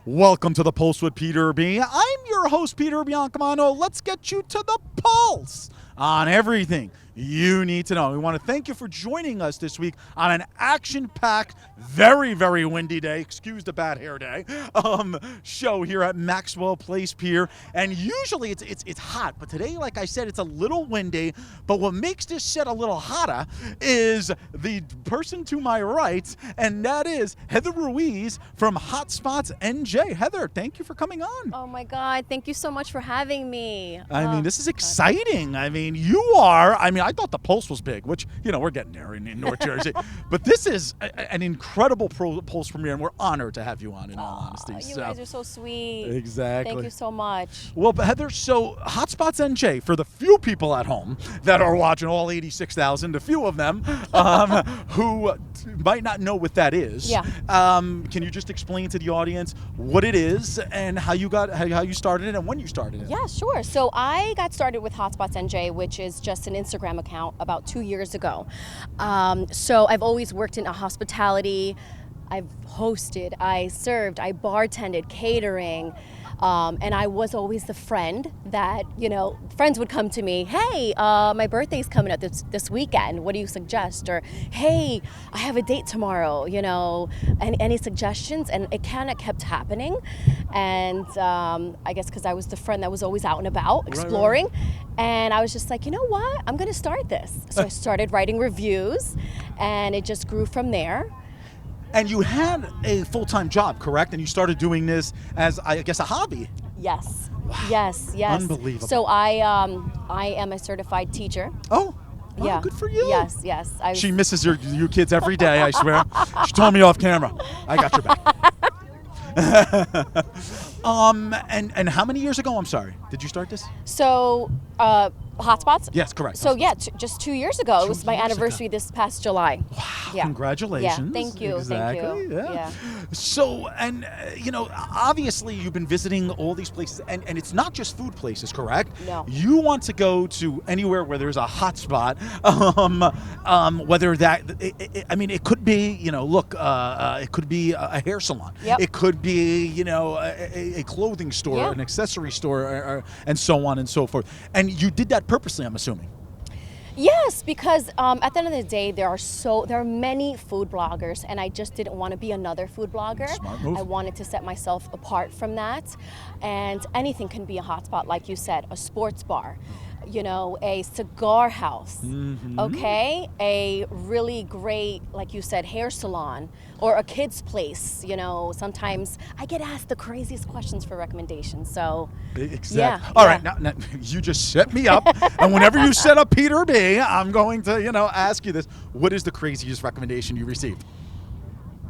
Welcome to the Pulse with Peter B. I'm your host, Peter Biancamano. Let's get you to the pulse on everything you need to know. We want to thank you for joining us this week on an action-packed, very, very windy day, excuse the bad hair day, show here at Maxwell Place Pier. And usually it's hot, but today, like I said, it's a little windy. But what makes this set a little hotter is the person to my right, and that is Heather Ruiz from Hotspots NJ. Heather, thank you for coming on. Oh my God, thank you so much for having me. I mean, this is exciting. I thought the Pulse was big, which, we're getting there in North Jersey. But this is an incredible Pulse premiere, and we're honored to have you on, in all honesty. You guys are so sweet. Exactly. Thank you so much. Well, but Heather, so Hotspots NJ, for the few people at home that are watching, all 86,000, the few of them who might not know what that is, can you just explain to the audience what it is and how you started it and when you started it? Yeah, sure. So I got started with Hotspots NJ, which is just an Instagram account, about 2 years ago. So I've always worked in hospitality. I've hosted, I served, I bartended, catering, and I was always the friend that, friends would come to me, hey, my birthday's coming up this weekend, what do you suggest? Or, hey, I have a date tomorrow, and any suggestions? And it kind of kept happening. And I guess because I was the friend that was always out and about, exploring. Right. And I was just like, you know what? I'm going to start this. So I started writing reviews, and it just grew from there. And you had a full-time job, correct? And you started doing this as, I guess, a hobby. Yes. Wow. Yes. Unbelievable. So I am a certified teacher. Oh. Wow, yeah. Good for you. Yes. She misses your kids every day, I swear. She told me off camera. I got your back. And how many years ago, I'm sorry, did you start this? So, Hotspots? Yes, correct. So just 2 years ago. It was my anniversary this past July. Wow, yeah. Congratulations. Yeah, thank you. Exactly, thank you. Yeah. So, and, obviously you've been visiting all these places, and it's not just food places, correct? No. You want to go to anywhere where there's a hot spot, whether that, it could be, it could be a hair salon. Yep. It could be, a clothing store, an accessory store, and so on and so forth. And you did that purposely, I'm assuming. Yes, because at the end of the day, there are many food bloggers, and I just didn't want to be another food blogger. Smart move. I wanted to set myself apart from that, and anything can be a hotspot, like you said, a sports bar, a cigar house, okay, a really great, like you said, hair salon, or a kid's place. Sometimes I get asked the craziest questions for recommendations. So exactly. Yeah, All right, now you just set me up, and whenever you set up Peter B, I'm going to ask you this: what is the craziest recommendation you received?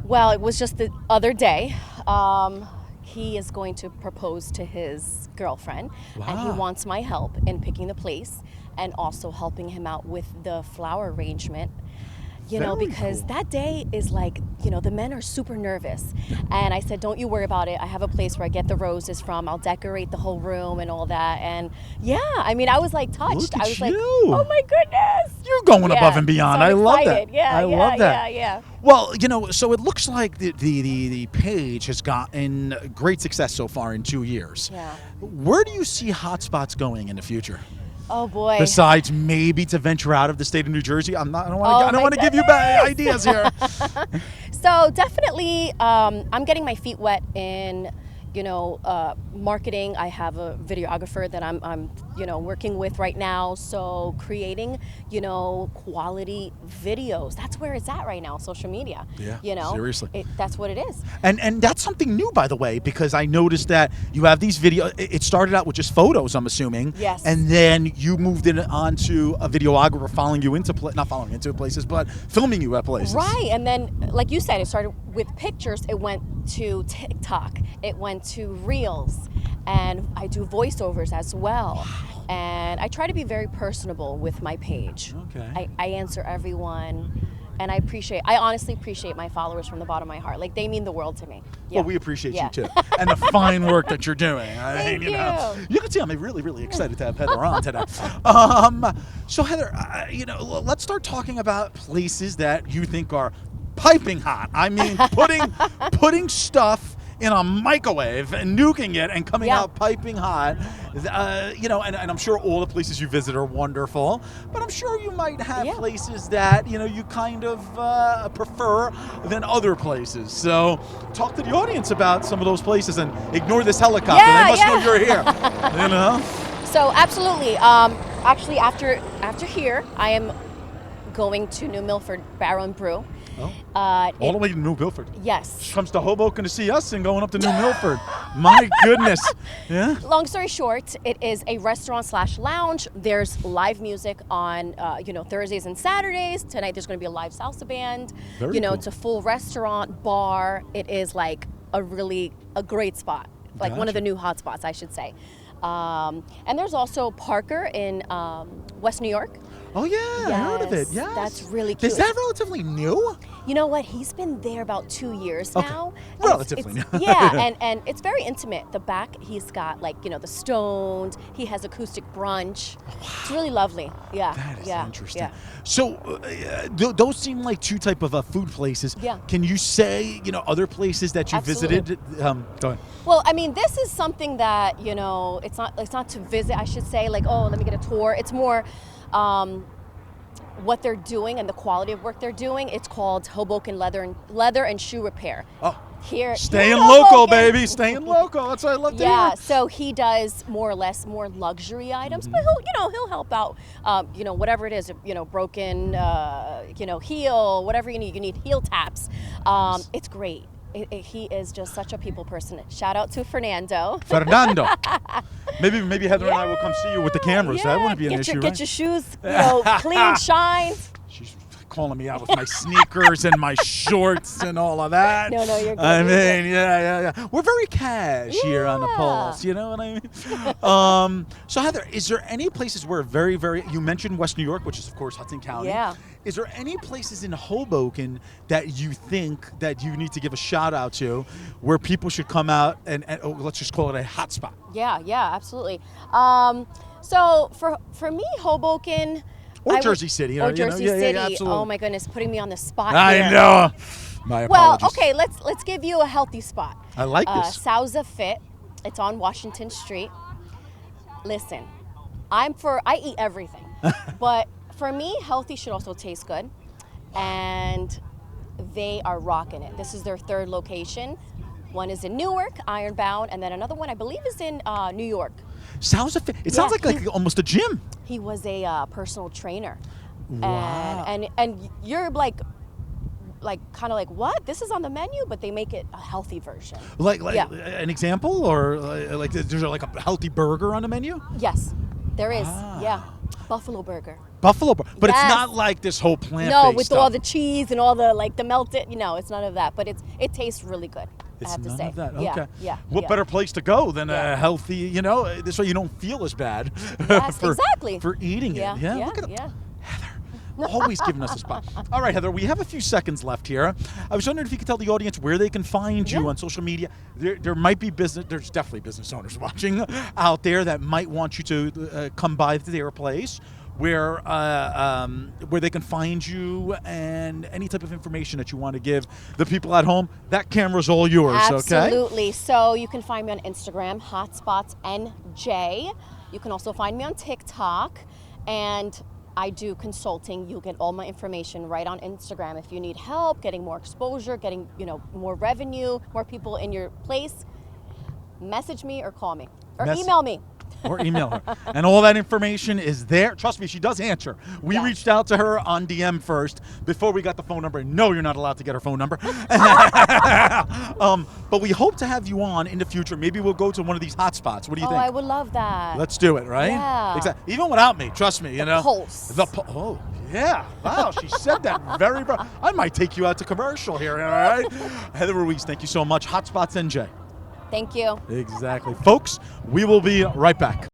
Well, it was just the other day. He is going to propose to his girlfriend, and he wants my help in picking the place and also helping him out with the flower arrangement. Because cool. That day is like, the men are super nervous. And I said, don't you worry about it. I have a place where I get the roses from. I'll decorate the whole room and all that. And I was like touched. I was like, oh my goodness. You're going above and beyond. So I love that. Yeah, I love that. Yeah. Well, so it looks like the page has gotten great success so far in 2 years. Yeah. Where do you see Hotspots going in the future? Oh boy. Besides maybe to venture out of the state of New Jersey, I don't want to give you bad ideas here. So definitely, I'm getting my feet wet in, marketing. I have a videographer that I'm working with right now. So creating, quality videos. That's where it's at right now, social media. Yeah, seriously. That's what it is. And that's something new, by the way, because I noticed that you have these videos. It started out with just photos, I'm assuming. Yes. And then you moved it onto a videographer following you into not following into places, but filming you at places. Right. And then, like you said, it started with pictures. It went to TikTok. It went to Reels. And I do voiceovers as well. Wow. And I try to be very personable with my page. Okay. I answer everyone. And I honestly appreciate my followers from the bottom of my heart. Like, they mean the world to me. Yeah. Well, we appreciate you too, and the fine work that you're doing. Thank you. You can see I'm really, really excited to have Heather on today. So Heather, let's start talking about places that you think are piping hot. I mean, putting stuff in a microwave and nuking it and coming Yeah. out piping hot. You know, and I'm sure all the places you visit are wonderful, but I'm sure you might have Yeah. places that, you know, you kind of prefer than other places. So talk to the audience about some of those places and ignore this helicopter. Yeah, They must know yeah. you're here. You know? So absolutely. Actually, after here, I am going to New Milford Barrel and Brew. Oh. All the way to New Milford. Yes. She comes to Hoboken to see us and going up to New Milford. My goodness. Yeah. Long story short, it is a restaurant/lounge. There's live music on, Thursdays and Saturdays. Tonight there's going to be a live salsa band. Very cool. It's a full restaurant, bar. It is like a great spot, like one Gotcha. of the new hot spots, I should say. And there's also Parker in West New York. Oh yeah, I heard of it. Yes, Yes. that's really cute. Is that relatively new? You know what? He's been there about 2 years Okay. now. And Relatively new. Yeah, and it's very intimate. The back, he's got the Stones. He has acoustic brunch. It's really lovely. Yeah. That is yeah, interesting. Yeah. So those seem like two type of food places. Yeah. Can you say other places that you Absolutely. visited? Go ahead. Well, I mean, this is something that it's not to visit. I should say let me get a tour. It's more. What they're doing and the quality of work they're doing. It's called Hoboken Leather and Shoe Repair. Oh, Here, staying in local, Hoboken. baby. Staying local. That's what I love to Yeah, hear. so he does more or less more luxury items, but he'll help out. Whatever it is, broken, heel, whatever you need. You need heel taps. It's great. He is just such a people person. Shout out to Fernando. Fernando. Maybe Heather and I will come see you with the cameras. That Yeah, wouldn't be an issue, Get right? your shoes, clean, shine. She's calling me out with my sneakers and my shorts and all of that. No, you're good. I You're mean, yeah. We're very cash here on the Yeah. Pulse. You know what I mean? So Heather, is there any places where you mentioned West New York, which is of course Hudson County. Yeah. Is there any places in Hoboken that you think that you need to give a shout out to, where people should come out and let's just call it a hot spot? Yeah, absolutely. So for me, Hoboken. Or Jersey City. Or Jersey City. absolutely. Oh my goodness, putting me on the spot I here. know. My Well, apologies. okay, let's give you a healthy spot. I like this. Salsa Fit. It's on Washington Street. Listen, I eat everything, but for me, healthy should also taste good, and they are rocking it. This is their third location. One is in Newark, Ironbound, and then another one I believe is in New York. Sounds like almost a gym. He was a personal trainer. Wow. And you're like kind of like, what? This is on the menu, but they make it a healthy version. Like Yeah. an example, or like there's like a healthy burger on the menu? Yes, there is. Ah. Yeah, buffalo burger. Buffalo burger, but Yes. it's not like this whole plant-based No, with stuff. all the cheese and all the the melted. It's none of that. But it tastes really good. It's I have to none say. of that. Yeah, Okay. yeah. What yeah. better place to go than Yeah. a healthy? This way you don't feel as bad. Yes, for, exactly. For eating Yeah, it. Yeah. yeah, Look at yeah. Heather. Always giving us a spot. All right, Heather, we have a few seconds left here. I was wondering if you could tell the audience where they can find you Yeah. on social media. There might be there's definitely business owners watching out there that might want you to come by to their place where they can find you, and any type of information that you want to give the people at home. That camera's all yours, okay? Absolutely. So you can find me on Instagram, HotspotsNJ. You can also find me on TikTok, and I do consulting. You'll get all my information right on Instagram. If you need help getting more exposure, getting more revenue, more people in your place, message me or call me or email me. Or email her. And all that information is there. Trust me, she does answer. We Yes. reached out to her on DM first before we got the phone number. No, you're not allowed to get her phone number. But we hope to have you on in the future. Maybe we'll go to one of these hot spots. What do you think? I would love that. Let's do it, right? Yeah. Exactly. Even without me, trust me, Pulse. Oh, yeah. Wow, she said that very I might take you out to commercial here, all right? Heather Ruiz, thank you so much. Hotspots NJ. Thank you. Exactly. Folks, we will be right back.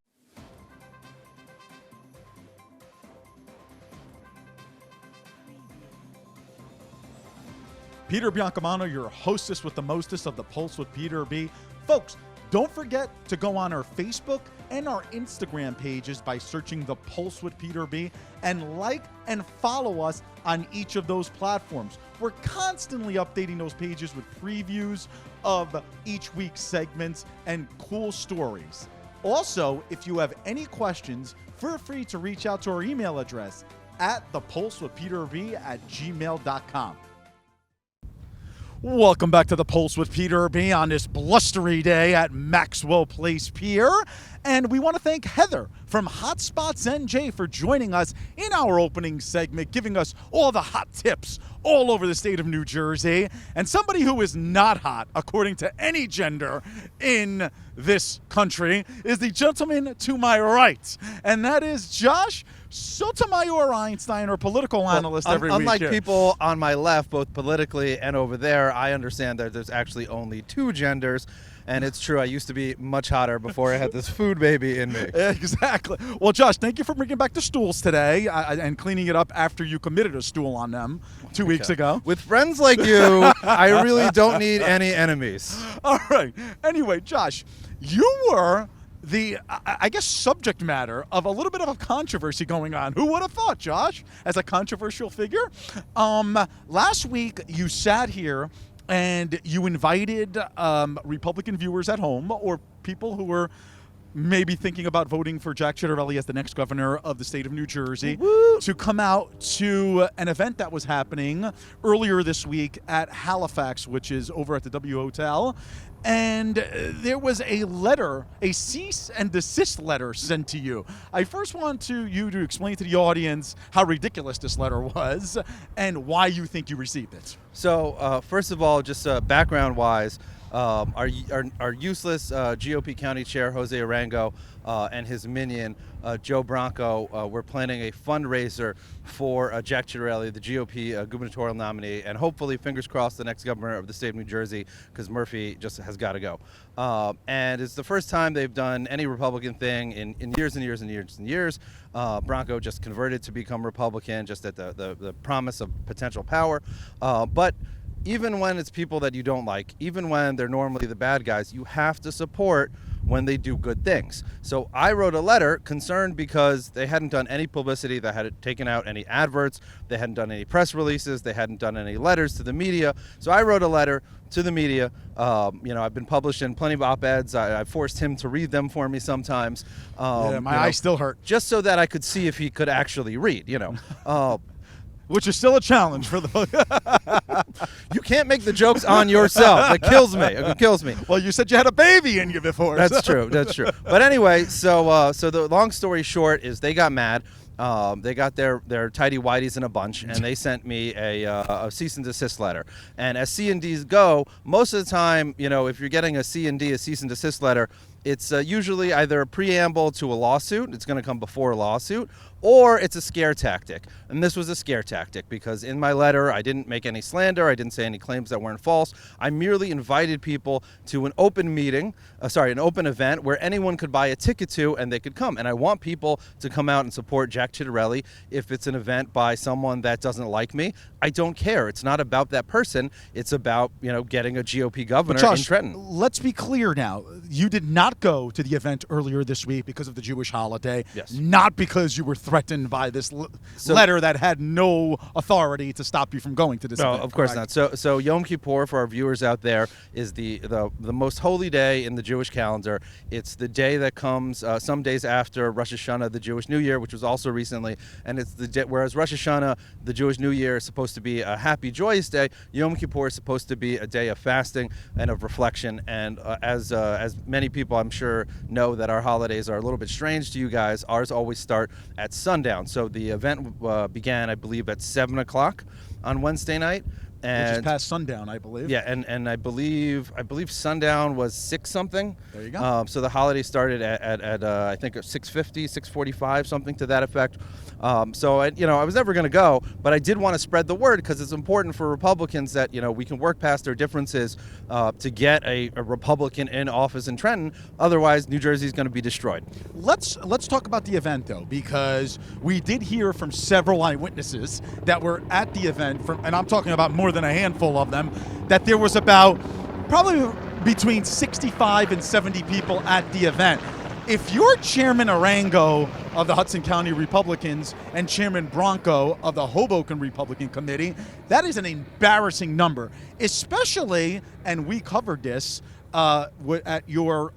Peter Biancamano, your hostess with the mostest of the Pulse with Peter B. Folks, Don't forget to go on our Facebook and our Instagram pages by searching The Pulse with Peter B, and like and follow us on each of those platforms. We're constantly updating those pages with previews of each week's segments and cool stories. Also, if you have any questions, feel free to reach out to our email address at thepulsewithpeterb@gmail.com. Welcome back to The Pulse with Peter B on this blustery day at Maxwell Place Pier. And we want to thank Heather from Hotspots NJ for joining us in our opening segment, giving us all the hot tips all over the state of New Jersey. And somebody who is not hot, according to any gender in this country, is the gentleman to my right. And that is Josh Sotomayor Einstein, our political analyst every week. Unlike people on my left, both politically and over there, I understand that there's actually only two genders. And it's true, I used to be much hotter before I had this food baby in me. Exactly. Well, Josh, thank you for bringing back the stools today and cleaning it up after you committed a stool on them 2 weeks ago. With friends like you, I really don't need any enemies. All right. Anyway, Josh, you were the, I guess, subject matter of a little bit of a controversy going on. Who would have thought, Josh, as a controversial figure? Last week, you sat here and you invited Republican viewers at home or people who were maybe thinking about voting for Jack Ciattarelli as the next governor of the state of New Jersey to come out to an event that was happening earlier this week at Halifax, which is over at the W Hotel. And there was a letter, a cease and desist letter sent to you. I first want you to explain to the audience how ridiculous this letter was and why you think you received it. So, first of all, just background-wise, our useless GOP County Chair, Jose Arango, and his minion, Joe Bronco, were planning a fundraiser for Jack Ciattarelli, the GOP gubernatorial nominee, and hopefully, fingers crossed, the next governor of the state of New Jersey, because Murphy just has got to go. And it's the first time they've done any Republican thing in years and years and years and years. Bronco just converted to become Republican, just at the promise of potential power. But even when it's people that you don't like, even when they're normally the bad guys, you have to support when they do good things. So I wrote a letter concerned because they hadn't done any publicity, they hadn't taken out any adverts, they hadn't done any press releases, they hadn't done any letters to the media. So I wrote a letter to the media. I've been published in plenty of op-eds. I forced him to read them for me sometimes. My eyes still hurt. Just so that I could see if he could actually read, Which is still a challenge for the. You can't make the jokes on yourself. It kills me. It kills me. Well, you said you had a baby in you before. That's true. That's true. But anyway, so the long story short is they got mad. They got their tidy whities in a bunch, and they sent me a cease and desist letter. And as C&Ds go, most of the time, if you're getting a C&D, a cease and desist letter, it's usually either a preamble to a lawsuit. It's going to come before a lawsuit, or it's a scare tactic. And this was a scare tactic because in my letter, I didn't make any slander. I didn't say any claims that weren't false. I merely invited people to an open meeting, an open event where anyone could buy a ticket to and they could come. And I want people to come out and support Jack Ciattarelli. If it's an event by someone that doesn't like me, I don't care. It's not about that person. It's about, getting a GOP governor Josh, in Trenton. Let's be clear now. You did not go to the event earlier this week because of the Jewish holiday. Yes. Not because you were threatened by this letter that had no authority to stop you from going to this event. No, of course correct? not. So Yom Kippur, for our viewers out there, is the most holy day in the Jewish calendar. It's the day that comes some days after Rosh Hashanah, the Jewish New Year, which was also recently. And it's the day, whereas Rosh Hashanah, the Jewish New Year, is supposed to be a happy, joyous day. Yom Kippur is supposed to be a day of fasting and of reflection. And as many people, I'm sure, know that our holidays are a little bit strange to you guys, ours always start at sundown. So the event began, I believe, at 7 o'clock on Wednesday night. Which is past sundown, I believe. Yeah, and I believe sundown was 6 something. There you go. So the holiday started at I think 6:50, 6:45, something to that effect. So I was never going to go, but I did want to spread the word because it's important for Republicans that we can work past our differences to get a Republican in office in Trenton. Otherwise, New Jersey is going to be destroyed. Let's talk about the event though, because we did hear from several eyewitnesses that were at the event, and I'm talking about more than a handful of them, that there was about probably between 65 and 70 people at the event. If you're Chairman Arango of the Hudson County Republicans and Chairman Bronco of the Hoboken Republican Committee, that is an embarrassing number, especially, and we covered this at your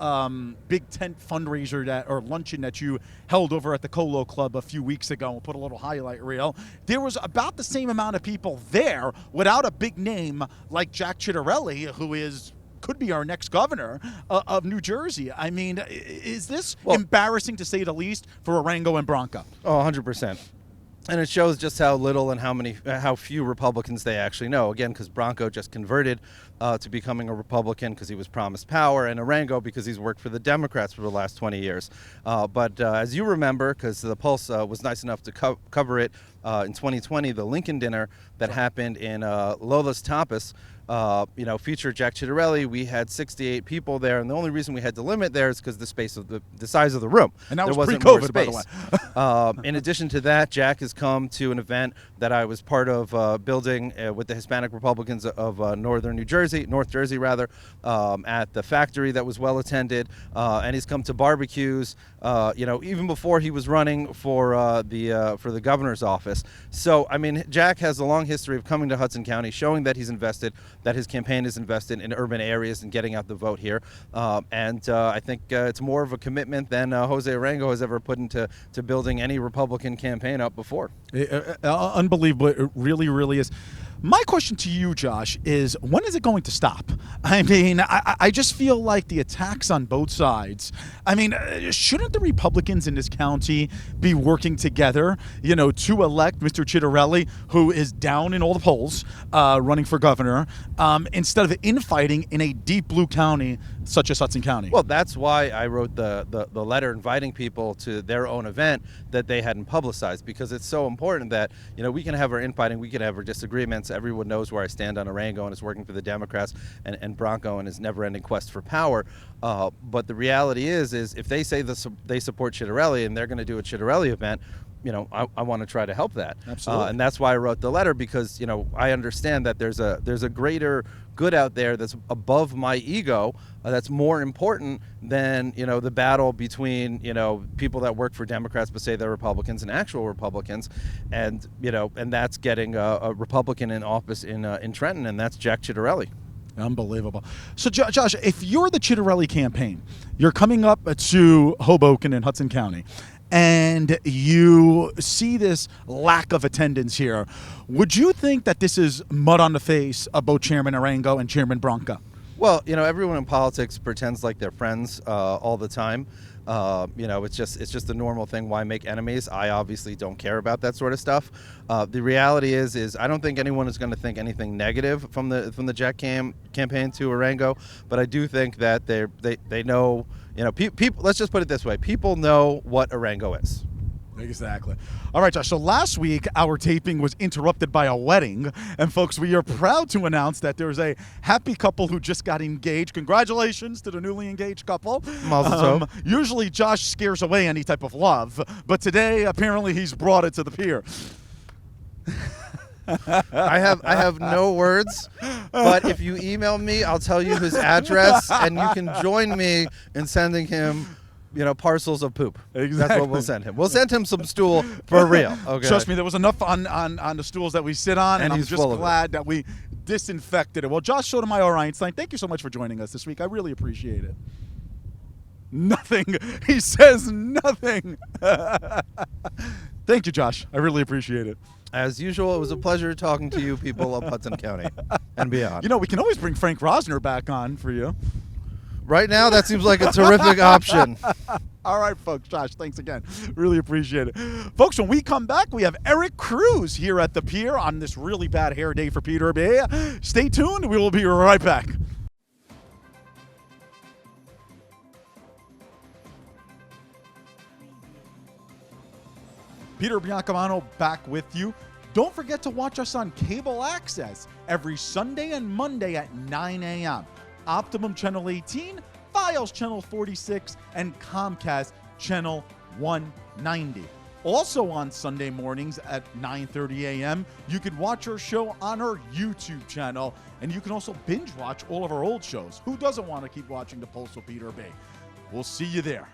big tent fundraiser or luncheon that you held over at the Colo Club a few weeks ago. We'll put a little highlight reel. There was about the same amount of people there without a big name like Jack Ciattarelli, who could be our next governor of New Jersey. I mean, is this embarrassing to say the least for Arango and Bronco? Oh, 100%. And it shows just how little and how few Republicans they actually know. Again, because Bronco just converted to becoming a Republican because he was promised power, and Arango because he's worked for the Democrats for the last 20 years. But as you remember, because the Pulse was nice enough to cover it in 2020, the Lincoln dinner that happened in Lola's Tapas, featured Jack Ciattarelli. We had 68 people there, and the only reason we had to limit there is because the size of the room. And that there was wasn't pre-COVID, more by the space. In addition to that, Jack has come to an event that I was part of building with the Hispanic Republicans of North Jersey rather, at the factory that was well attended, and he's come to barbecues, even before he was running for the governor's office. So, I mean, Jack has a long history of coming to Hudson County, showing that he's invested, that his campaign is invested in urban areas and getting out the vote here. And I think it's more of a commitment than Jose Arango has ever put into building any Republican campaign up before. Unbelievable. It really, really is. My question to you, Josh, is when is it going to stop? I mean, I just feel like the attacks on both sides. I mean, shouldn't the Republicans in this county be working together, to elect Mr. Ciattarelli, who is down in all the polls, running for governor, instead of infighting in a deep blue county such as Hudson County? Well, that's why I wrote the letter inviting people to their own event that they hadn't publicized, because it's so important that, we can have our infighting, we can have our disagreements. Everyone knows where I stand on Arango and is working for the Democrats and Bronco and his never-ending quest for power. But the reality is if they say they support Ciattarelli and they're going to do a Ciattarelli event, I want to try to help that. Absolutely. And that's why I wrote the letter, because, I understand that there's a greater good out there that's above my ego, that's more important than, the battle between, people that work for Democrats but say they're Republicans and actual Republicans. And, and that's getting a Republican in office in Trenton, and that's Jack Ciattarelli. Unbelievable. So, Josh, if you're the Ciattarelli campaign, you're coming up to Hoboken in Hudson County, and you see this lack of attendance here, would you think that this is mud on the face of both Chairman Arango and Chairman Bronco? Well, everyone in politics pretends like they're friends all the time. It's just a normal thing. Why make enemies? I obviously don't care about that sort of stuff. The reality is I don't think anyone is going to think anything negative from the Jack campaign to Arango, but I do think that they know. People. Let's just put it this way: people know what Arango is. Exactly. All right, Josh. So last week, our taping was interrupted by a wedding. And folks, we are proud to announce that there's a happy couple who just got engaged. Congratulations to the newly engaged couple. Mazel tov. Usually Josh scares away any type of love, but today, apparently, he's brought it to the pier. I have no words, but if you email me, I'll tell you his address, and you can join me in sending him parcels of poop. Exactly. That's what we'll send him. We'll send him some stool for real. Okay. Trust me, there was enough on the stools that we sit on, and I'm just glad that we disinfected it. Well, Josh Sotomayor Einstein, thank you so much for joining us this week. I really appreciate it. Nothing. He says nothing. Thank you, Josh. I really appreciate it. As usual, it was a pleasure talking to you people of Hudson County and beyond. We can always bring Frank Rosner back on for you. Right now, that seems like a terrific option. All right, folks. Josh, thanks again. Really appreciate it. Folks, when we come back, we have Eric Cruz here at the pier on this really bad hair day for Peter B. Stay tuned. We will be right back. Peter Biancamano back with you. Don't forget to watch us on cable access every Sunday and Monday at 9 a.m. Optimum Channel 18, Files Channel 46, and Comcast Channel 190. Also on Sunday mornings at 9:30 a.m., you can watch our show on our YouTube channel, and you can also binge watch all of our old shows. Who doesn't want to keep watching The Pulse with Peter B? We'll see you there.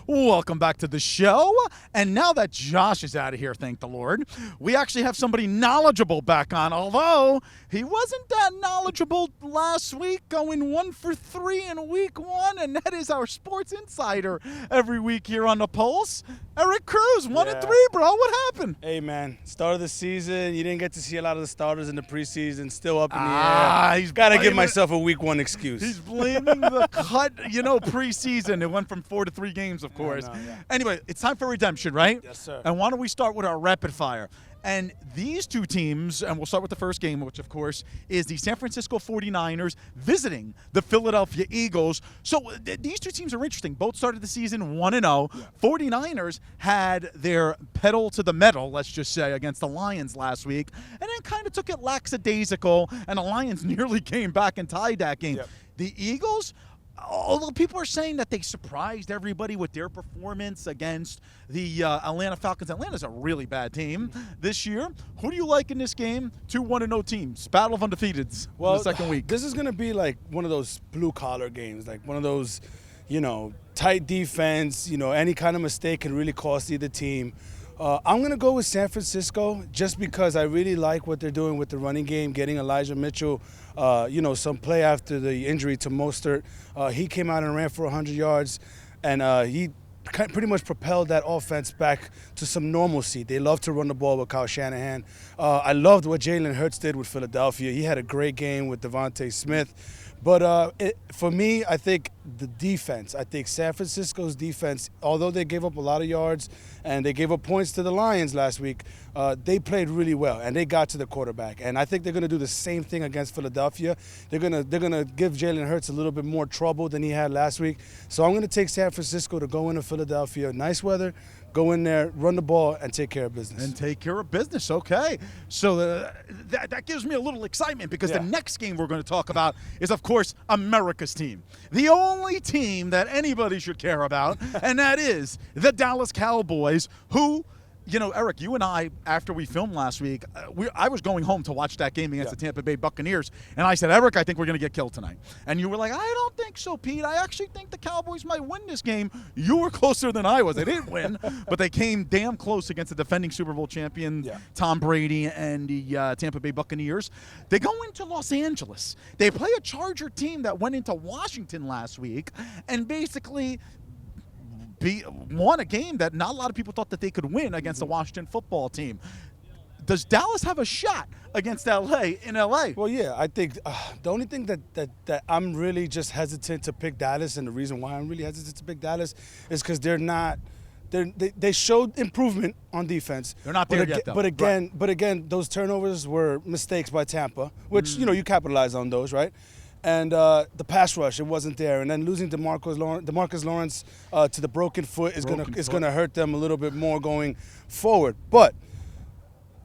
Welcome back to the show. And now that Josh is out of here, thank the Lord, we actually have somebody knowledgeable back on, although he wasn't that knowledgeable last week, going 1 for 3 in week 1, and that is our sports insider every week here on The Pulse. Eric Cruz, 1 and 3, bro. What happened? Hey, man, start of the season, you didn't get to see a lot of the starters in the preseason, still up in the air. He's got to give myself a week 1 excuse. He's blaming the cut, preseason. It went from 4 to 3 games, of course. Anyway, it's time for redemption, right? Yes, sir. And why don't we start with our rapid fire? And these two teams, and we'll start with the first game, which, of course, is the San Francisco 49ers visiting the Philadelphia Eagles. So these two teams are interesting. Both started the season 1-0. 49ers had their pedal to the metal, let's just say, against the Lions last week, and then kind of took it lackadaisical, and the Lions nearly came back and tied that game. The Eagles, although people are saying that they surprised everybody with their performance against the Atlanta Falcons. Atlanta's a really bad team this year. Who do you like in this game? 2 1-0 teams. Battle of undefeateds in the second week. This is going to be like one of those blue-collar games, like one of those, tight defense, any kind of mistake can really cost either team. I'm going to go with San Francisco just because I really like what they're doing with the running game, getting Elijah Mitchell, some play after the injury to Mostert. He came out and ran for 100 yards, and he pretty much propelled that offense back to some normalcy. They love to run the ball with Kyle Shanahan. I loved what Jalen Hurts did with Philadelphia. He had a great game with Devontae Smith. But for me, I think the defense, I think San Francisco's defense, although they gave up a lot of yards and they gave up points to the Lions last week, they played really well and they got to the quarterback. And I think they're going to do the same thing against Philadelphia. They're gonna give Jalen Hurts a little bit more trouble than he had last week. So I'm going to take San Francisco to go into Philadelphia. Nice weather. Go in there, run the ball, and take care of business. And take care of business, okay. So that gives me a little excitement because the next game we're going to talk about is, of course, America's team. The only team that anybody should care about, and that is the Dallas Cowboys, who, Eric, you and I, after we filmed last week, I was going home to watch that game against the Tampa Bay Buccaneers, and I said, Eric, I think we're going to get killed tonight. And you were like, I don't think so, Pete. I actually think the Cowboys might win this game. You were closer than I was. They didn't win, but they came damn close against the defending Super Bowl champion, Tom Brady, and the Tampa Bay Buccaneers. They go into Los Angeles. They play a Charger team that went into Washington last week and basically won a game that not a lot of people thought that they could win against the Washington football team. Does Dallas have a shot against L.A. in L.A.? Well, yeah, I think the only thing that I'm really just hesitant to pick Dallas, and the reason why I'm really hesitant to pick Dallas is because they showed improvement on defense. They're not there yet, though. But again, those turnovers were mistakes by Tampa, which you capitalize on those, right? And the pass rush, it wasn't there. And then losing DeMarcus Lawrence to the broken foot is gonna hurt them a little bit more going forward. But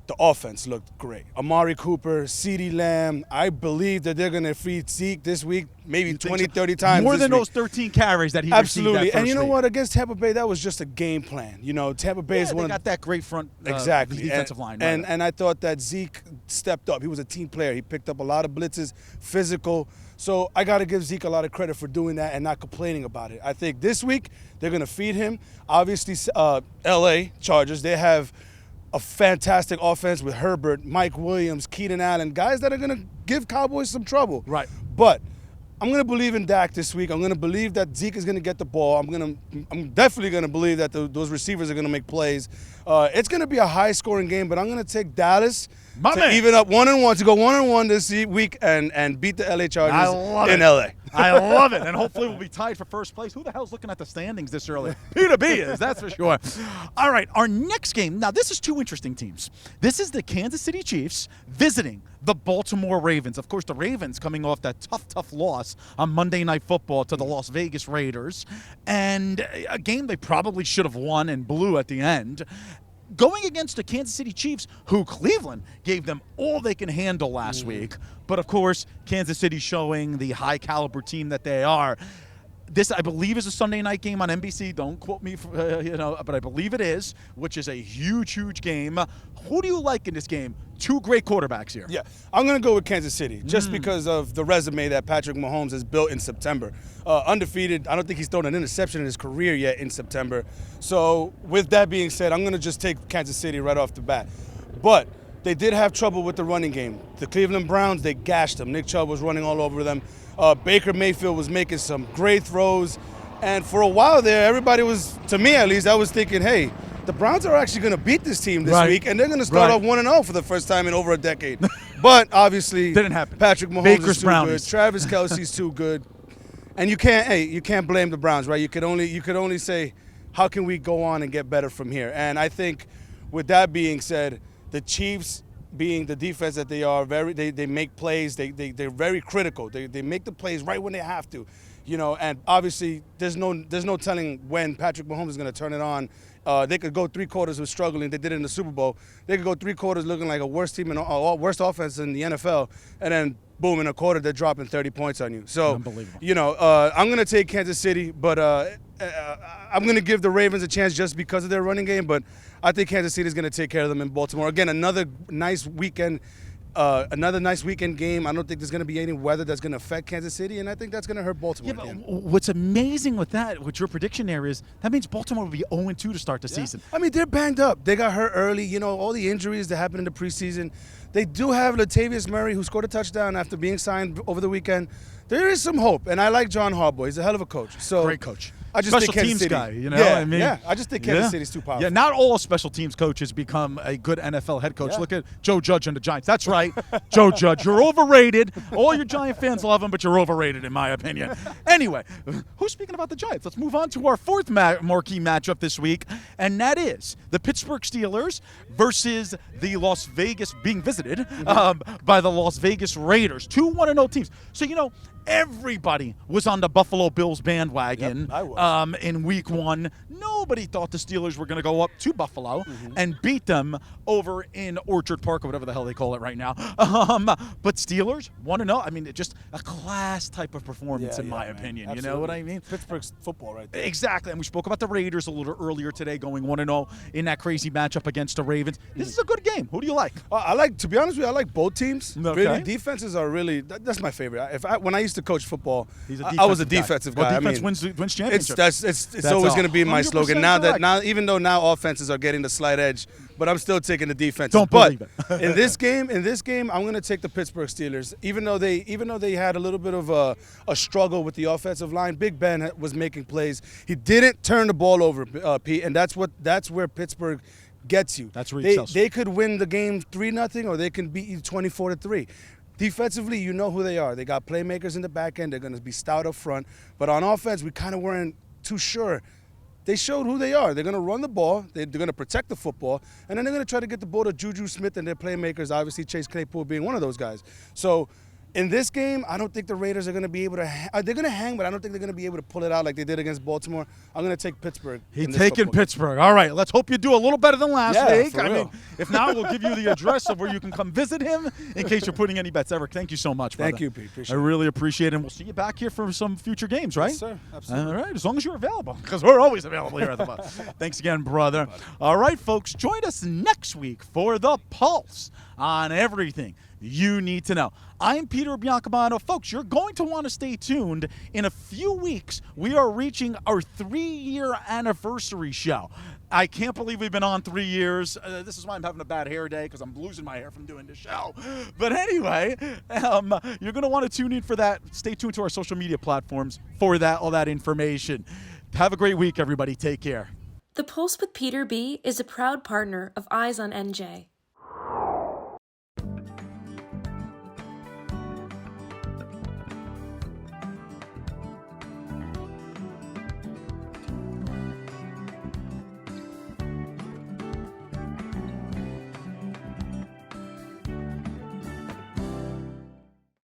the offense looked great. Amari Cooper, CeeDee Lamb. I believe that they're gonna feed Zeke this week, maybe 20, 30 times. More than week. those 13 carries that he absolutely. received that And you know week. what? Against Tampa Bay, that was just a game plan. Tampa Bay is one. They got that great front defensive line. Right? And I thought that Zeke stepped up. He was a team player. He picked up a lot of blitzes, physical. So I got to give Zeke a lot of credit for doing that and not complaining about it. I think this week they're going to feed him. Obviously, L.A. Chargers, they have a fantastic offense with Herbert, Mike Williams, Keenan Allen, guys that are going to give Cowboys some trouble. Right. But I'm going to believe in Dak this week. I'm going to believe that Zeke is going to get the ball. I'm definitely going to believe that those receivers are going to make plays. It's going to be a high-scoring game, but I'm going to take Dallas even up 1-1 to go 1-1 this week and beat the LA Chargers in LA. I love it. And hopefully we'll be tied for first place. Who the hell's looking at the standings this early? Peter B is, that's for sure. All right, our next game. Now, this is two interesting teams. This is the Kansas City Chiefs visiting the Baltimore Ravens. Of course, the Ravens coming off that tough loss on Monday Night Football to the Las Vegas Raiders. And a game they probably should have won and blew at the end. Going against the Kansas City Chiefs, who Cleveland gave them all they can handle last week. But, of course, Kansas City showing the high-caliber team that they are. This, I believe, is a Sunday night game on NBC. Don't quote me, but I believe it is, which is a huge, huge game. Who do you like in this game? Two great quarterbacks here. Yeah, I'm going to go with Kansas City just because of the resume that Patrick Mahomes has built in September. Undefeated. I don't think he's thrown an interception in his career yet in September. So with that being said, I'm going to just take Kansas City right off the bat. But they did have trouble with the running game. The Cleveland Browns, they gashed them. Nick Chubb was running all over them. Baker Mayfield was making some great throws. And for a while there, everybody was, to me at least, I was thinking, hey, the Browns are actually going to beat this team this week, and they're going to start off 1-0 for the first time in over a decade. But obviously, didn't happen. Patrick Mahomes Baker's is too Brownies. good. Travis Kelce's too good. And you can't blame the Browns, right? You could only say, how can we go on and get better from here? And I think with that being said, the Chiefs, being the defense that they are, they make plays. They're very critical. They make the plays right when they have to, And obviously, there's no telling when Patrick Mahomes is going to turn it on. They could go 3 quarters with struggling. They did it in the Super Bowl. They could go 3 quarters looking like a worst team and worst offense in the NFL, and then boom, in a quarter they're dropping 30 points on you. So, unbelievable. I'm going to take Kansas City, but I'm going to give the Ravens a chance just because of their running game. But I think Kansas City is going to take care of them in Baltimore. Again, another nice weekend game. I don't think there's going to be any weather that's going to affect Kansas City, and I think that's going to hurt Baltimore. Yeah, but what's amazing with your prediction there is that means Baltimore will be 0-2 to start the season. I mean, they're banged up. They got hurt early. All the injuries that happened in the preseason. They do have Latavius Murray, who scored a touchdown after being signed over the weekend. There is some hope, and I like John Harbaugh. He's a hell of a coach. So great coach. I just special think Kansas teams City. guy, I just think Kansas City's too powerful. Yeah, not all special teams coaches become a good NFL head coach. Yeah. Look at Joe Judge and the Giants. That's right, Joe Judge. You're overrated. All your Giant fans love him, but you're overrated in my opinion. Anyway, who's speaking about the Giants? Let's move on to our fourth marquee matchup this week, and that is the Pittsburgh Steelers versus the Las Vegas, being visited by the Las Vegas Raiders. 2 1-0 teams. So, everybody was on the Buffalo Bills bandwagon. Yep, I was. In week 1. Nobody thought the Steelers were going to go up to Buffalo and beat them over in Orchard Park or whatever the hell they call it right now. But Steelers 1-0. I mean, just a class type of performance in my opinion. Absolutely. You know what I mean? Pittsburgh's football right there. Exactly. And we spoke about the Raiders a little earlier today, going 1-0 in that crazy matchup against the Ravens. This is a good game. Who do you like? To be honest with you, I like both teams. Okay. Really, defenses are really, that's my favorite. When I used to coach football, I was a defensive guy. Well, defense wins championships. It's always going to be my slogan. 100% Even though now offenses are getting the slight edge, but I'm still taking the defense. Don't believe it. in this game, I'm going to take the Pittsburgh Steelers. Even though they had a little bit of a struggle with the offensive line, Big Ben was making plays. He didn't turn the ball over, Pete, and that's where Pittsburgh gets you. That's where he excels. They could win the game 3-0, or they can beat you 24-3. Defensively, you know who they are. They got playmakers in the back end. They're going to be stout up front. But on offense, we kind of weren't too sure. They showed who they are. They're going to run the ball. They're going to protect the football. And then they're going to try to get the ball to Juju Smith and their playmakers, obviously Chase Claypool being one of those guys. So in this game, I don't think the Raiders are going to be able to they're going to hang, but I don't think they're going to be able to pull it out like they did against Baltimore. I'm going to take Pittsburgh. He's taking Pittsburgh. All right, let's hope you do a little better than last week. I mean, if not, we'll give you the address of where you can come visit him in case you're putting any bets. Eric, thank you so much, brother. Thank you, Pete. Appreciate I it. really appreciate it. And we'll see you back here for some future games, right? Yes, sir. Absolutely. All right, as long as you're available, because we're always available here at the Buzz. Thanks again, brother. All right, folks, join us next week for The Pulse on everything you need to know. I'm Peter Biancamano. Folks, you're going to want to stay tuned. In a few weeks, we are reaching our 3-year anniversary show. I can't believe we've been on 3 years. This is why I'm having a bad hair day, because I'm losing my hair from doing this show. But anyway, you're going to want to tune in for that. Stay tuned to our social media platforms for all that information. Have a great week, everybody. Take care. The Pulse with Peter B. is a proud partner of Eyes on NJ.